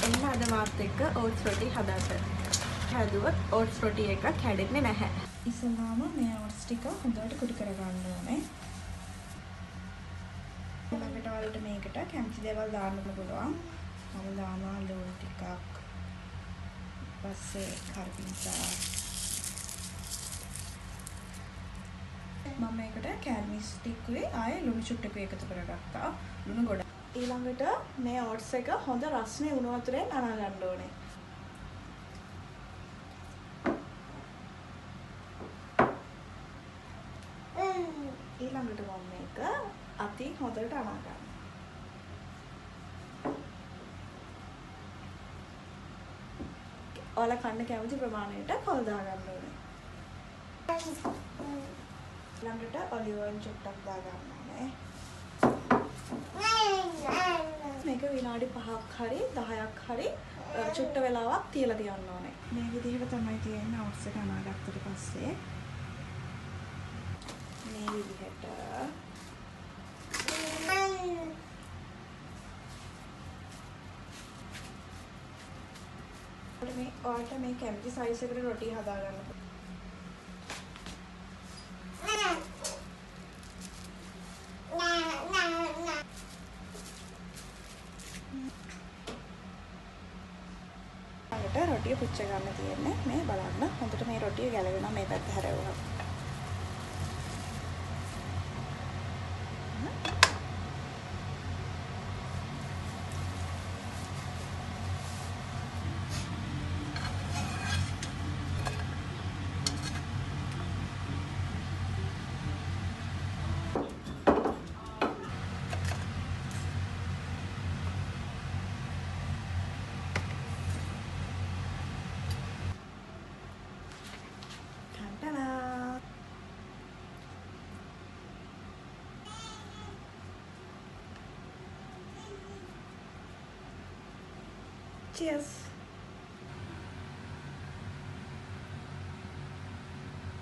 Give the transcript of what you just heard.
එන්න අද මාත් එක්ක ඕට්ස් රොටි හදන්න. හැදුවොත් ඕට්ස් රොටි එක කැඩෙන්නේ නැහැ. ඉස්සෙල්ලාම මේ ඕට්ස් ටික හොඳට කුඩු කරගන්න ඕනේ. ඊළඟට ඔයාලට මේකට කැමති දේවල් දාන්න පුළුවන්. මම දානවා ලුණු ටිකක්. පස්සේ කරපිංචා. මම මේකට කැල්මිස් ටිකුයි ආයේ ලුණු චුට්ටකුයි එකතු කරගත්තා. ලුණු ගොඩක්. ඊළඟට මේ ඕට්ස් එක හොඳ රස්නේ උණු වතුරෙන් අනා ගන්න ඕනේ. ඊළඟට මම මේක අතින් හොඳට අනා ගන්නවා. ඔයාලා කන්න කැමති ප්‍රමාණයට පොල් දා ගන්න ඕනේ. ඊළඟට ඔලිව් ඔයිල් චුට්ටක් දා ගන්න ඕනේ. මේක විනාඩි 5ක් හරි 10ක් හරි චුට්ට වෙලාවක් තියලා තියන්න ඕනේ. මේ විදිහට තමයි තියෙන්නේ ඕට්ස් එක අනාගත්තට පස්සේ. මේ විදිහට ඔයාලට මේ කැමති සයිස් එකට රොටි හදා ගන්න පුළුවන්. රොටිය පුච්ච ගන්න තියෙන්නේ. මේ බලන්න හොඳට මේ රොටිය ගැලවෙනවා මේ පැත්ත හැරෙවුවා. Cheers!